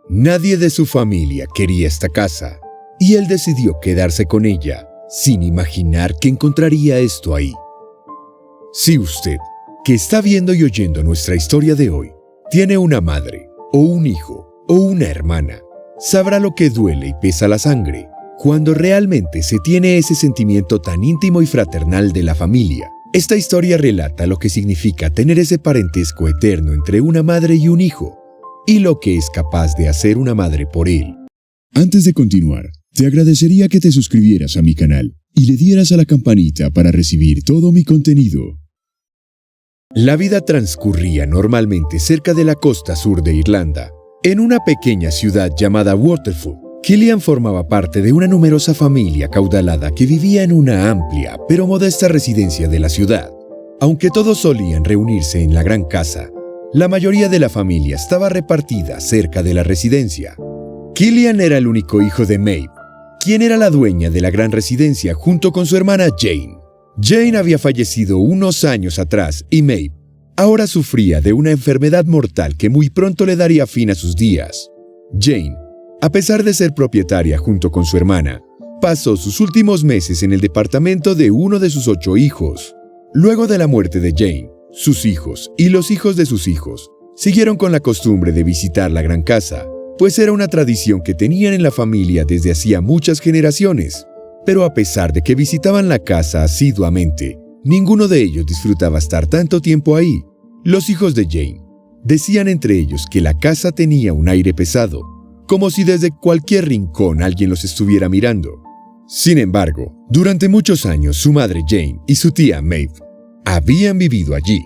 Nadie de su familia quería esta casa, y él decidió quedarse con ella, sin imaginar que encontraría esto ahí. Si usted, que está viendo y oyendo nuestra historia de hoy, tiene una madre, o un hijo, o una hermana, sabrá lo que duele y pesa la sangre, cuando realmente se tiene ese sentimiento tan íntimo y fraternal de la familia. Esta historia relata lo que significa tener ese parentesco eterno entre una madre y un hijo, y lo que es capaz de hacer una madre por él. Antes de continuar, te agradecería que te suscribieras a mi canal y le dieras a la campanita para recibir todo mi contenido. La vida transcurría normalmente cerca de la costa sur de Irlanda, en una pequeña ciudad llamada Waterford. Cillian formaba parte de una numerosa familia acaudalada que vivía en una amplia pero modesta residencia de la ciudad. Aunque todos solían reunirse en la gran casa, la mayoría de la familia estaba repartida cerca de la residencia. Cillian era el único hijo de Maeve, quien era la dueña de la gran residencia junto con su hermana Jane. Jane había fallecido unos años atrás y Maeve ahora sufría de una enfermedad mortal que muy pronto le daría fin a sus días. Jane, a pesar de ser propietaria junto con su hermana, pasó sus últimos meses en el departamento de uno de sus 8 hijos. Luego de la muerte de Jane, sus hijos y los hijos de sus hijos siguieron con la costumbre de visitar la gran casa, pues era una tradición que tenían en la familia desde hacía muchas generaciones. Pero a pesar de que visitaban la casa asiduamente, ninguno de ellos disfrutaba estar tanto tiempo ahí. Los hijos de Jane decían entre ellos que la casa tenía un aire pesado, como si desde cualquier rincón alguien los estuviera mirando. Sin embargo, durante muchos años su madre Jane y su tía Maeve habían vivido allí.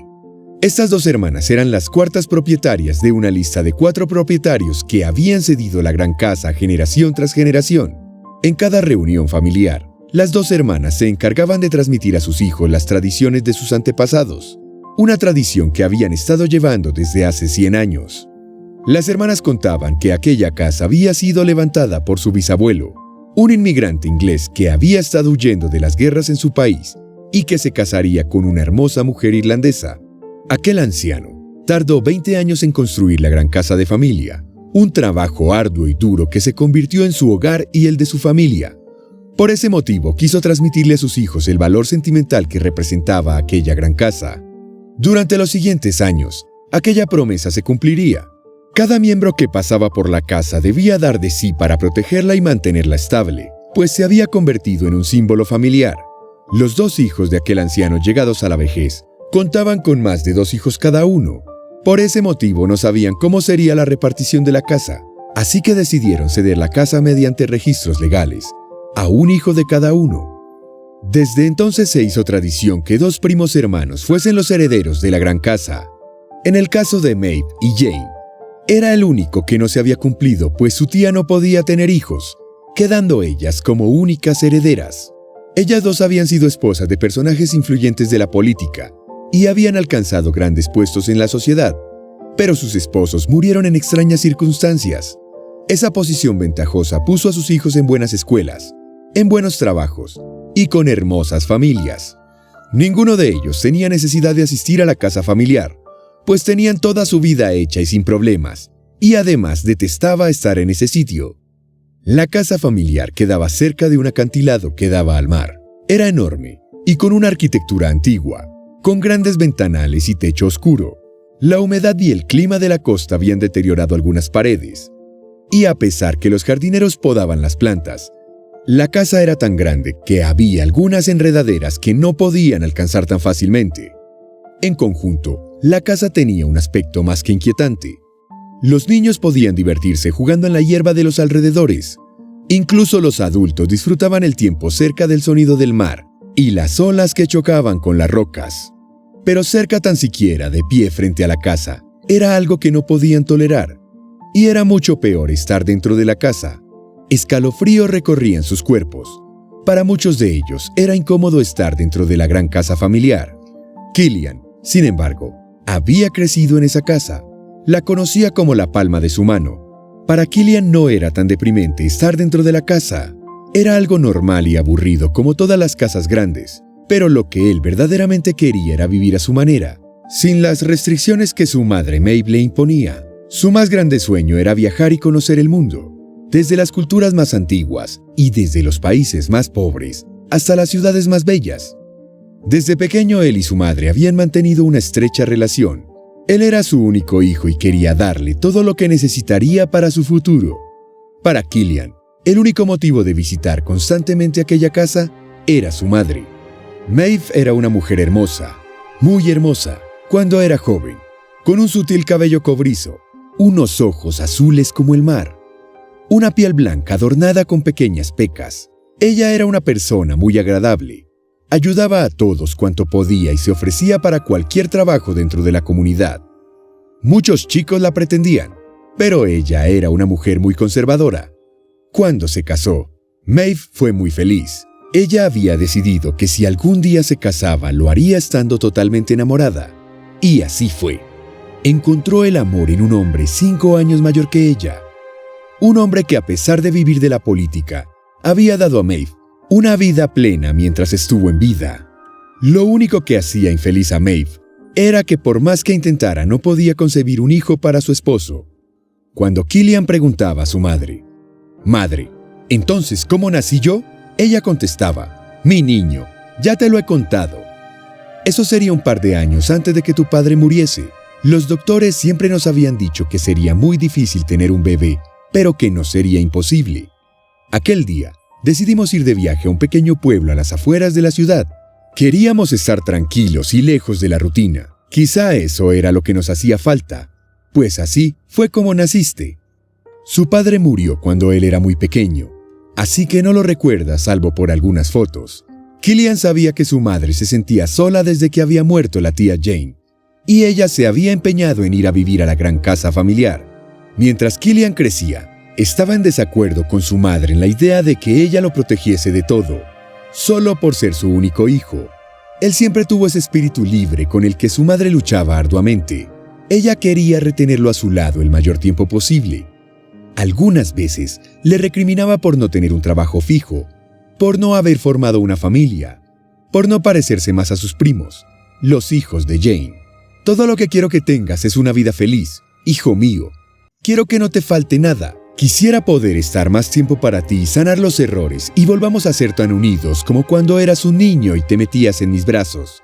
Estas dos hermanas eran las cuartas propietarias de una lista de 4 propietarios que habían cedido la gran casa generación tras generación. En cada reunión familiar, las dos hermanas se encargaban de transmitir a sus hijos las tradiciones de sus antepasados, una tradición que habían estado llevando desde hace 100 años. Las hermanas contaban que aquella casa había sido levantada por su bisabuelo, un inmigrante inglés que había estado huyendo de las guerras en su país y que se casaría con una hermosa mujer irlandesa. Aquel anciano tardó 20 años en construir la gran casa de familia, un trabajo arduo y duro que se convirtió en su hogar y el de su familia. Por ese motivo quiso transmitirle a sus hijos el valor sentimental que representaba aquella gran casa. Durante los siguientes años, aquella promesa se cumpliría. Cada miembro que pasaba por la casa debía dar de sí para protegerla y mantenerla estable, pues se había convertido en un símbolo familiar. Los 2 hijos de aquel anciano llegados a la vejez contaban con más de 2 hijos cada uno. Por ese motivo no sabían cómo sería la repartición de la casa, así que decidieron ceder la casa mediante registros legales, a un hijo de cada uno. Desde entonces se hizo tradición que 2 primos hermanos fuesen los herederos de la gran casa. En el caso de Maeve y Jane, era el único que no se había cumplido, pues su tía no podía tener hijos, quedando ellas como únicas herederas. Ellas 2 habían sido esposas de personajes influyentes de la política y habían alcanzado grandes puestos en la sociedad, pero sus esposos murieron en extrañas circunstancias. Esa posición ventajosa puso a sus hijos en buenas escuelas, en buenos trabajos y con hermosas familias. Ninguno de ellos tenía necesidad de asistir a la casa familiar, pues tenían toda su vida hecha y sin problemas, y además detestaba estar en ese sitio. La casa familiar quedaba cerca de un acantilado que daba al mar. Era enorme y con una arquitectura antigua, con grandes ventanales y techo oscuro. La humedad y el clima de la costa habían deteriorado algunas paredes, y a pesar que los jardineros podaban las plantas, la casa era tan grande que había algunas enredaderas que no podían alcanzar tan fácilmente. En conjunto, la casa tenía un aspecto más que inquietante. Los niños podían divertirse jugando en la hierba de los alrededores. Incluso los adultos disfrutaban el tiempo cerca del sonido del mar y las olas que chocaban con las rocas. Pero cerca tan siquiera de pie frente a la casa, era algo que no podían tolerar. Y era mucho peor estar dentro de la casa. Escalofríos recorrían sus cuerpos. Para muchos de ellos era incómodo estar dentro de la gran casa familiar. Cillian, sin embargo, había crecido en esa casa. La conocía como la palma de su mano. Para Cillian no era tan deprimente estar dentro de la casa. Era algo normal y aburrido como todas las casas grandes, pero lo que él verdaderamente quería era vivir a su manera, sin las restricciones que su madre Maeve le imponía. Su más grande sueño era viajar y conocer el mundo, desde las culturas más antiguas y desde los países más pobres hasta las ciudades más bellas. Desde pequeño él y su madre habían mantenido una estrecha relación. Él era su único hijo y quería darle todo lo que necesitaría para su futuro. Para Killian, el único motivo de visitar constantemente aquella casa era su madre. Maeve era una mujer hermosa, muy hermosa, cuando era joven, con un sutil cabello cobrizo, unos ojos azules como el mar, una piel blanca adornada con pequeñas pecas. Ella era una persona muy agradable. Ayudaba a todos cuanto podía y se ofrecía para cualquier trabajo dentro de la comunidad. Muchos chicos la pretendían, pero ella era una mujer muy conservadora. Cuando se casó, Maeve fue muy feliz. Ella había decidido que si algún día se casaba, lo haría estando totalmente enamorada. Y así fue. Encontró el amor en un hombre 5 años mayor que ella. Un hombre que, a pesar de vivir de la política, había dado a Maeve una vida plena mientras estuvo en vida. Lo único que hacía infeliz a Maeve era que, por más que intentara, no podía concebir un hijo para su esposo. Cuando Killian preguntaba a su madre, «Madre, ¿entonces cómo nací yo?», ella contestaba, «Mi niño, ya te lo he contado. Eso sería un par de años antes de que tu padre muriese. Los doctores siempre nos habían dicho que sería muy difícil tener un bebé, pero que no sería imposible. Aquel día, decidimos ir de viaje a un pequeño pueblo a las afueras de la ciudad. Queríamos estar tranquilos y lejos de la rutina. Quizá eso era lo que nos hacía falta, pues así fue como naciste». Su padre murió cuando él era muy pequeño, así que no lo recuerda salvo por algunas fotos. Killian sabía que su madre se sentía sola desde que había muerto la tía Jane, y ella se había empeñado en ir a vivir a la gran casa familiar. Mientras Killian crecía, estaba en desacuerdo con su madre en la idea de que ella lo protegiese de todo, solo por ser su único hijo. Él siempre tuvo ese espíritu libre con el que su madre luchaba arduamente. Ella quería retenerlo a su lado el mayor tiempo posible. Algunas veces le recriminaba por no tener un trabajo fijo, por no haber formado una familia, por no parecerse más a sus primos, los hijos de Jane. «Todo lo que quiero que tengas es una vida feliz, hijo mío. Quiero que no te falte nada. Quisiera poder estar más tiempo para ti y sanar los errores y volvamos a ser tan unidos como cuando eras un niño y te metías en mis brazos.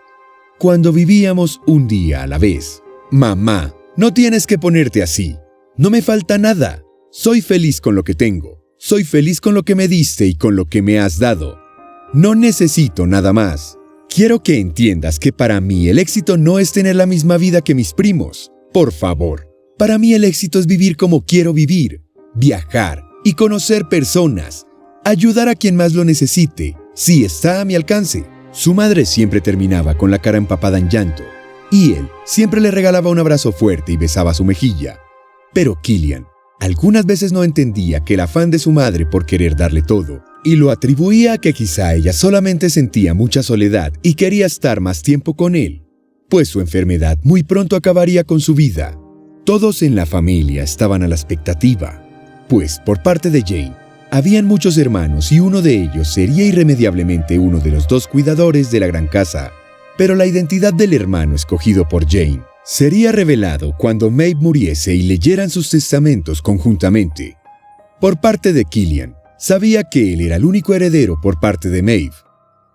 Cuando vivíamos un día a la vez. Mamá, no tienes que ponerte así. No me falta nada. Soy feliz con lo que tengo. Soy feliz con lo que me diste y con lo que me has dado. No necesito nada más. Quiero que entiendas que para mí el éxito no es tener la misma vida que mis primos. Por favor. Para mí el éxito es vivir como quiero vivir. Viajar y conocer personas. Ayudar a quien más lo necesite, si está a mi alcance». Su madre siempre terminaba con la cara empapada en llanto, y él siempre le regalaba un abrazo fuerte y besaba su mejilla. Pero Killian algunas veces no entendía que el afán de su madre por querer darle todo, y lo atribuía a que quizá ella solamente sentía mucha soledad y quería estar más tiempo con él, pues su enfermedad muy pronto acabaría con su vida. Todos en la familia estaban a la expectativa, pues por parte de Jane, habían muchos hermanos y uno de ellos sería irremediablemente uno de los 2 cuidadores de la gran casa. Pero la identidad del hermano escogido por Jane sería revelado cuando Maeve muriese y leyeran sus testamentos conjuntamente. Por parte de Killian, sabía que él era el único heredero por parte de Maeve,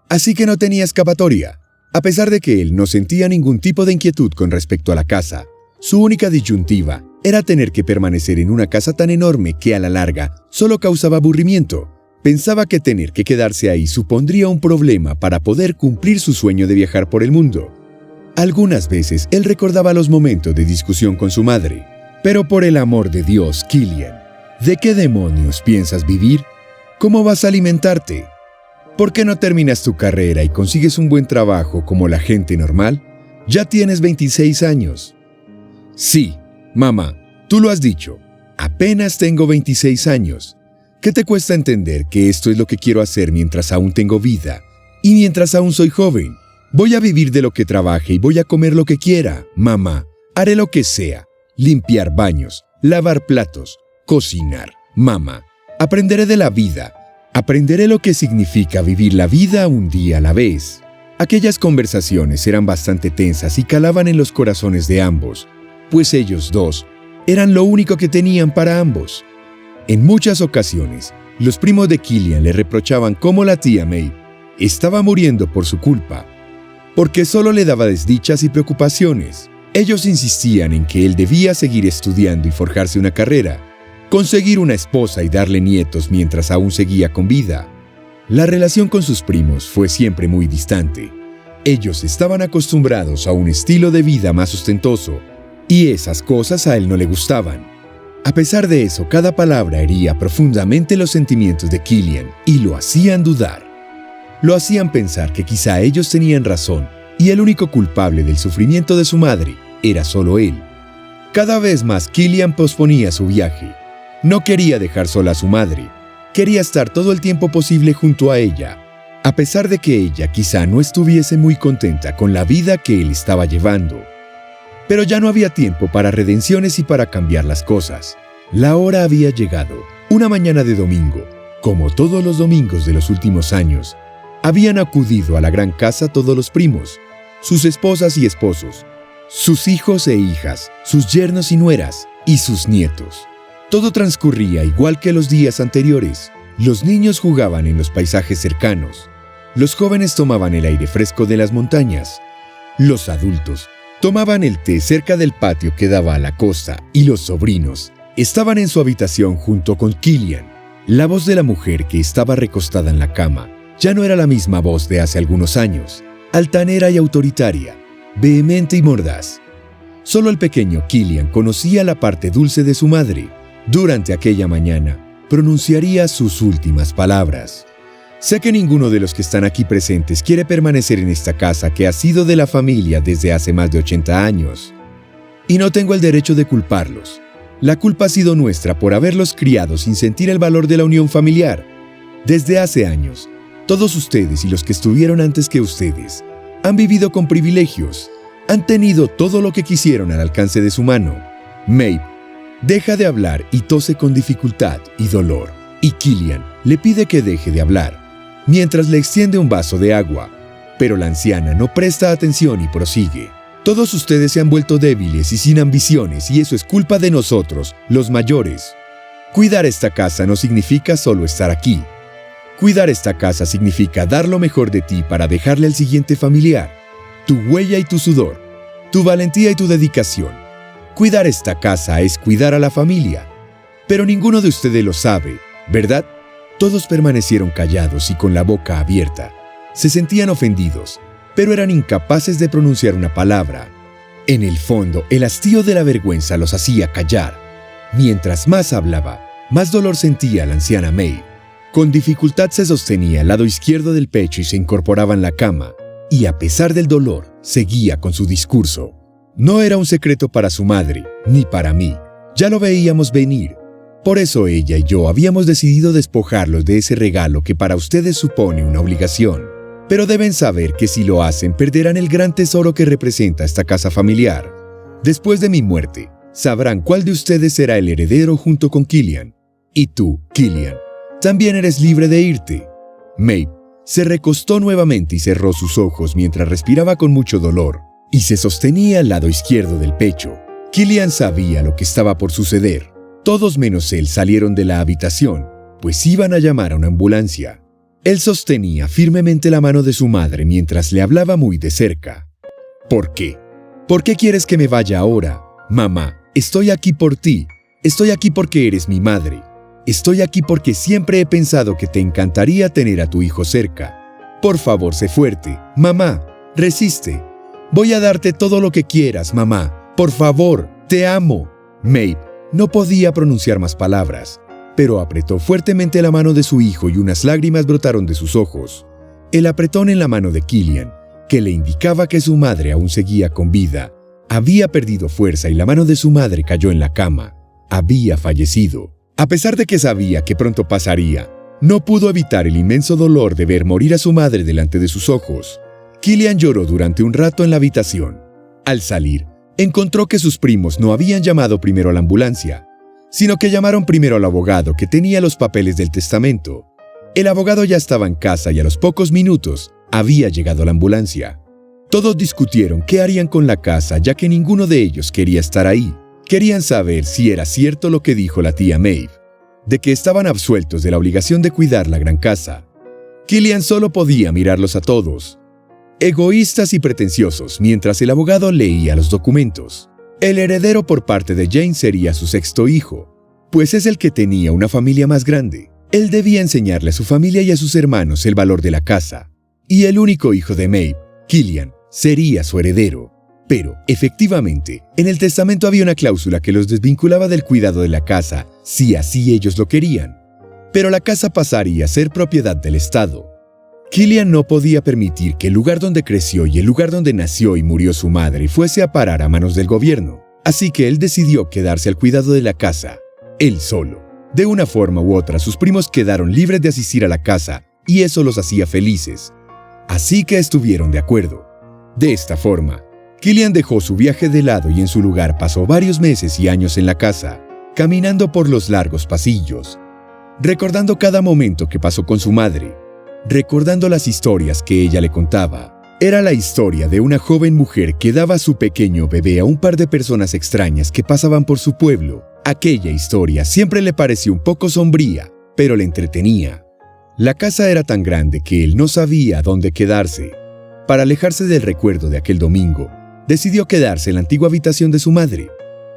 así que no tenía escapatoria. A pesar de que él no sentía ningún tipo de inquietud con respecto a la casa, su única disyuntiva era tener que permanecer en una casa tan enorme que a la larga solo causaba aburrimiento. Pensaba que tener que quedarse ahí supondría un problema para poder cumplir su sueño de viajar por el mundo. Algunas veces él recordaba los momentos de discusión con su madre. «Pero por el amor de Dios, Killian, ¿de qué demonios piensas vivir? ¿Cómo vas a alimentarte? ¿Por qué no terminas tu carrera y consigues un buen trabajo como la gente normal? Ya tienes 26 años». «Sí, mamá, tú lo has dicho. Apenas tengo 26 años. ¿Qué te cuesta entender que esto es lo que quiero hacer mientras aún tengo vida? Y mientras aún soy joven. Voy a vivir de lo que trabaje y voy a comer lo que quiera, mamá. Haré lo que sea. Limpiar baños, lavar platos, cocinar, mamá. Aprenderé de la vida. Aprenderé lo que significa vivir la vida un día a la vez». Aquellas conversaciones eran bastante tensas y calaban en los corazones de ambos, pues ellos dos eran lo único que tenían para ambos. En muchas ocasiones, los primos de Killian le reprochaban cómo la tía Maeve estaba muriendo por su culpa, porque solo le daba desdichas y preocupaciones. Ellos insistían en que él debía seguir estudiando y forjarse una carrera, conseguir una esposa y darle nietos mientras aún seguía con vida. La relación con sus primos fue siempre muy distante. Ellos estaban acostumbrados a un estilo de vida más ostentoso, y esas cosas a él no le gustaban. A pesar de eso, cada palabra hería profundamente los sentimientos de Killian y lo hacían dudar. Lo hacían pensar que quizá ellos tenían razón y el único culpable del sufrimiento de su madre era solo él. Cada vez más Killian posponía su viaje. No quería dejar sola a su madre. Quería estar todo el tiempo posible junto a ella, a pesar de que ella quizá no estuviese muy contenta con la vida que él estaba llevando. Pero ya no había tiempo para redenciones y para cambiar las cosas. La hora había llegado. Una mañana de domingo, como todos los domingos de los últimos años, habían acudido a la gran casa todos los primos, sus esposas y esposos, sus hijos e hijas, sus yernos y nueras, y sus nietos. Todo transcurría igual que los días anteriores. Los niños jugaban en los paisajes cercanos. Los jóvenes tomaban el aire fresco de las montañas. Los adultos tomaban el té cerca del patio que daba a la costa, y los sobrinos estaban en su habitación junto con Killian. La voz de la mujer que estaba recostada en la cama ya no era la misma voz de hace algunos años, altanera y autoritaria, vehemente y mordaz. Solo el pequeño Killian conocía la parte dulce de su madre. Durante aquella mañana, pronunciaría sus últimas palabras. Sé que ninguno de los que están aquí presentes quiere permanecer en esta casa que ha sido de la familia desde hace más de 80 años. Y no tengo el derecho de culparlos. La culpa ha sido nuestra por haberlos criado sin sentir el valor de la unión familiar. Desde hace años, todos ustedes y los que estuvieron antes que ustedes han vivido con privilegios, han tenido todo lo que quisieron al alcance de su mano. Maeve deja de hablar y tose con dificultad y dolor, y Killian le pide que deje de hablar, mientras le extiende un vaso de agua, pero la anciana no presta atención y prosigue. Todos ustedes se han vuelto débiles y sin ambiciones, y eso es culpa de nosotros, los mayores. Cuidar esta casa no significa solo estar aquí. Cuidar esta casa significa dar lo mejor de ti para dejarle al siguiente familiar, tu huella y tu sudor, tu valentía y tu dedicación. Cuidar esta casa es cuidar a la familia. Pero ninguno de ustedes lo sabe, ¿verdad? Todos permanecieron callados y con la boca abierta. Se sentían ofendidos, pero eran incapaces de pronunciar una palabra. En el fondo, el hastío de la vergüenza los hacía callar. Mientras más hablaba, más dolor sentía la anciana Maeve. Con dificultad se sostenía al lado izquierdo del pecho y se incorporaba en la cama, y a pesar del dolor, seguía con su discurso. No era un secreto para su madre, ni para mí. Ya lo veíamos venir. Por eso ella y yo habíamos decidido despojarlos de ese regalo que para ustedes supone una obligación. Pero deben saber que si lo hacen, perderán el gran tesoro que representa esta casa familiar. Después de mi muerte, sabrán cuál de ustedes será el heredero junto con Killian. Y tú, Killian, también eres libre de irte. Maeve se recostó nuevamente y cerró sus ojos mientras respiraba con mucho dolor y se sostenía al lado izquierdo del pecho. Killian sabía lo que estaba por suceder. Todos menos él salieron de la habitación, pues iban a llamar a una ambulancia. Él sostenía firmemente la mano de su madre mientras le hablaba muy de cerca. ¿Por qué? ¿Por qué quieres que me vaya ahora? Mamá, estoy aquí por ti. Estoy aquí porque eres mi madre. Estoy aquí porque siempre he pensado que te encantaría tener a tu hijo cerca. Por favor, sé fuerte. Mamá, resiste. Voy a darte todo lo que quieras, mamá. Por favor, te amo. Maeve no podía pronunciar más palabras, pero apretó fuertemente la mano de su hijo y unas lágrimas brotaron de sus ojos. El apretón en la mano de Killian, que le indicaba que su madre aún seguía con vida, había perdido fuerza y la mano de su madre cayó en la cama. Había fallecido. A pesar de que sabía que pronto pasaría, no pudo evitar el inmenso dolor de ver morir a su madre delante de sus ojos. Killian lloró durante un rato en la habitación. Al salir, encontró que sus primos no habían llamado primero a la ambulancia, sino que llamaron primero al abogado que tenía los papeles del testamento. El abogado ya estaba en casa y a los pocos minutos había llegado la ambulancia. Todos discutieron qué harían con la casa ya que ninguno de ellos quería estar ahí. Querían saber si era cierto lo que dijo la tía Maeve, de que estaban absueltos de la obligación de cuidar la gran casa. Killian solo podía mirarlos a todos, egoístas y pretenciosos, mientras el abogado leía los documentos. El heredero por parte de Jane sería su sexto hijo, pues es el que tenía una familia más grande. Él debía enseñarle a su familia y a sus hermanos el valor de la casa, y el único hijo de Maeve, Killian, sería su heredero. Pero, efectivamente, en el testamento había una cláusula que los desvinculaba del cuidado de la casa si así ellos lo querían. Pero la casa pasaría a ser propiedad del Estado. Killian no podía permitir que el lugar donde creció y el lugar donde nació y murió su madre fuese a parar a manos del gobierno. Así que él decidió quedarse al cuidado de la casa, él solo. De una forma u otra, sus primos quedaron libres de asistir a la casa y eso los hacía felices. Así que estuvieron de acuerdo. De esta forma, Killian dejó su viaje de lado y en su lugar pasó varios meses y años en la casa, caminando por los largos pasillos, recordando cada momento que pasó con su madre, recordando las historias que ella le contaba. Era la historia de una joven mujer que daba a su pequeño bebé a un par de personas extrañas que pasaban por su pueblo. Aquella historia siempre le pareció un poco sombría, pero le entretenía. La casa era tan grande que él no sabía dónde quedarse. Para alejarse del recuerdo de aquel domingo, decidió quedarse en la antigua habitación de su madre,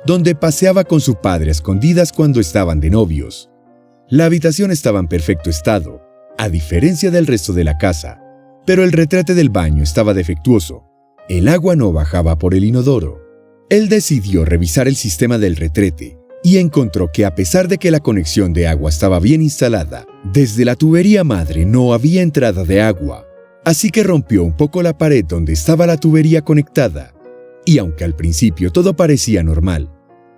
donde paseaba con su padre a escondidas cuando estaban de novios. La habitación estaba en perfecto estado, a diferencia del resto de la casa, pero el retrete del baño estaba defectuoso. El agua no bajaba por el inodoro. Él decidió revisar el sistema del retrete y encontró que a pesar de que la conexión de agua estaba bien instalada, desde la tubería madre no había entrada de agua. Así que rompió un poco la pared donde estaba la tubería conectada. Y aunque al principio todo parecía normal,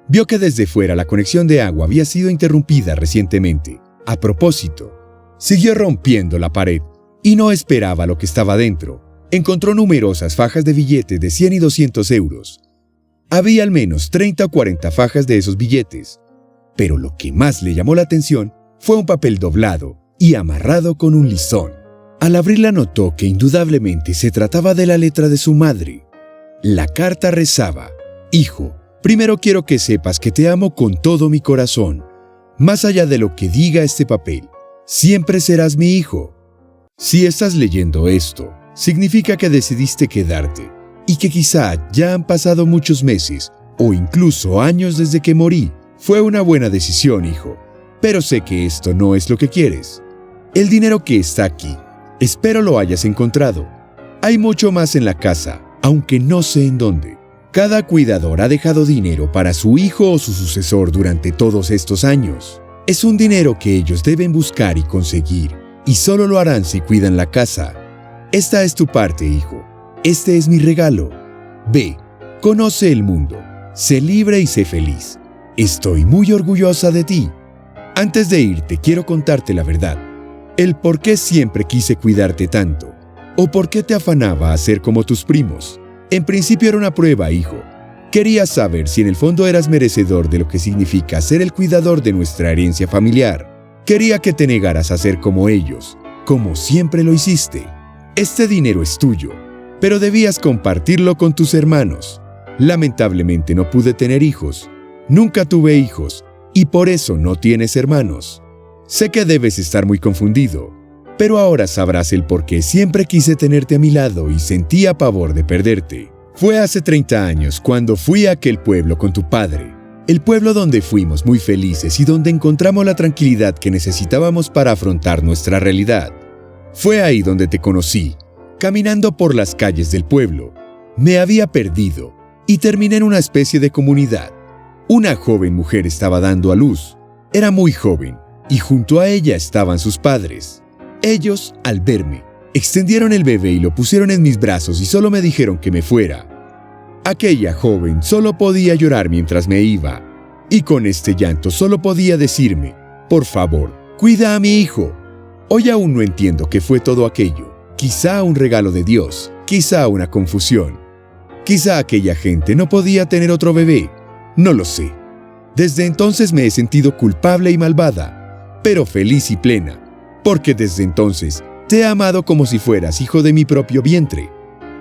vio que desde fuera la conexión de agua había sido interrumpida recientemente. A propósito, siguió rompiendo la pared y no esperaba lo que estaba dentro. Encontró numerosas fajas de billetes de 100 y 200 euros. Había al menos 30 o 40 fajas de esos billetes, pero lo que más le llamó la atención fue un papel doblado y amarrado con un listón. Al abrirla notó que indudablemente se trataba de la letra de su madre. La carta rezaba: «Hijo, primero quiero que sepas que te amo con todo mi corazón. Más allá de lo que diga este papel, siempre serás mi hijo». Si estás leyendo esto, significa que decidiste quedarte y que quizá ya han pasado muchos meses o incluso años desde que morí. Fue una buena decisión, hijo, pero sé que esto no es lo que quieres. El dinero que está aquí, espero lo hayas encontrado. Hay mucho más en la casa, aunque no sé en dónde. Cada cuidador ha dejado dinero para su hijo o su sucesor durante todos estos años. Es un dinero que ellos deben buscar y conseguir, y solo lo harán si cuidan la casa. Esta es tu parte, hijo. Este es mi regalo. Ve, conoce el mundo, sé libre y sé feliz. Estoy muy orgullosa de ti. Antes de irte, quiero contarte la verdad. El por qué siempre quise cuidarte tanto, o por qué te afanaba a ser como tus primos. En principio era una prueba, hijo. Quería saber si en el fondo eras merecedor de lo que significa ser el cuidador de nuestra herencia familiar. Quería que te negaras a ser como ellos, como siempre lo hiciste. Este dinero es tuyo, pero debías compartirlo con tus hermanos. Lamentablemente no pude tener hijos. Nunca tuve hijos, y por eso no tienes hermanos. Sé que debes estar muy confundido, pero ahora sabrás el por qué siempre quise tenerte a mi lado y sentía pavor de perderte. Fue hace 30 años cuando fui a aquel pueblo con tu padre. El pueblo donde fuimos muy felices y donde encontramos la tranquilidad que necesitábamos para afrontar nuestra realidad. Fue ahí donde te conocí, caminando por las calles del pueblo. Me había perdido y terminé en una especie de comunidad. Una joven mujer estaba dando a luz. Era muy joven y junto a ella estaban sus padres. Ellos, al verme, extendieron el bebé y lo pusieron en mis brazos y solo me dijeron que me fuera. Aquella joven solo podía llorar mientras me iba, y con este llanto solo podía decirme: «Por favor, cuida a mi hijo». Hoy aún no entiendo qué fue todo aquello. Quizá un regalo de Dios, quizá una confusión. Quizá aquella gente no podía tener otro bebé. No lo sé. Desde entonces me he sentido culpable y malvada, pero feliz y plena, porque desde entonces te he amado como si fueras hijo de mi propio vientre.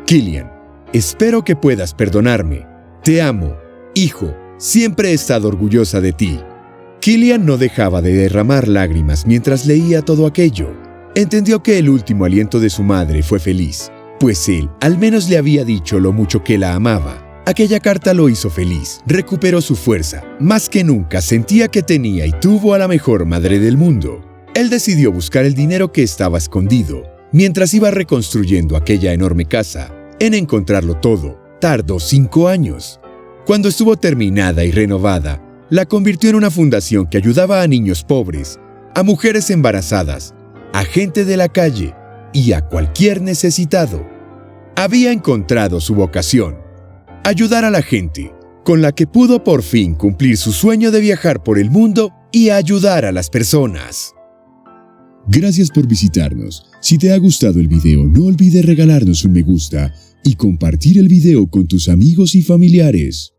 Killian, espero que puedas perdonarme. Te amo, hijo, Siempre he estado orgullosa de ti». Killian no dejaba de derramar lágrimas mientras leía todo aquello. Entendió que el último aliento de su madre fue feliz, pues él al menos le había dicho lo mucho que la amaba. Aquella carta lo hizo feliz, recuperó su fuerza. Más que nunca sentía que tenía y tuvo a la mejor madre del mundo. Él decidió buscar el dinero que estaba escondido. Mientras iba reconstruyendo aquella enorme casa, en encontrarlo todo, tardó 5 años. Cuando estuvo terminada y renovada, la convirtió en una fundación que ayudaba a niños pobres, a mujeres embarazadas, a gente de la calle y a cualquier necesitado. Había encontrado su vocación: ayudar a la gente, con la que pudo por fin cumplir su sueño de viajar por el mundo y ayudar a las personas. Gracias por visitarnos. Si te ha gustado el video, no olvides regalarnos un me gusta y compartir el video con tus amigos y familiares.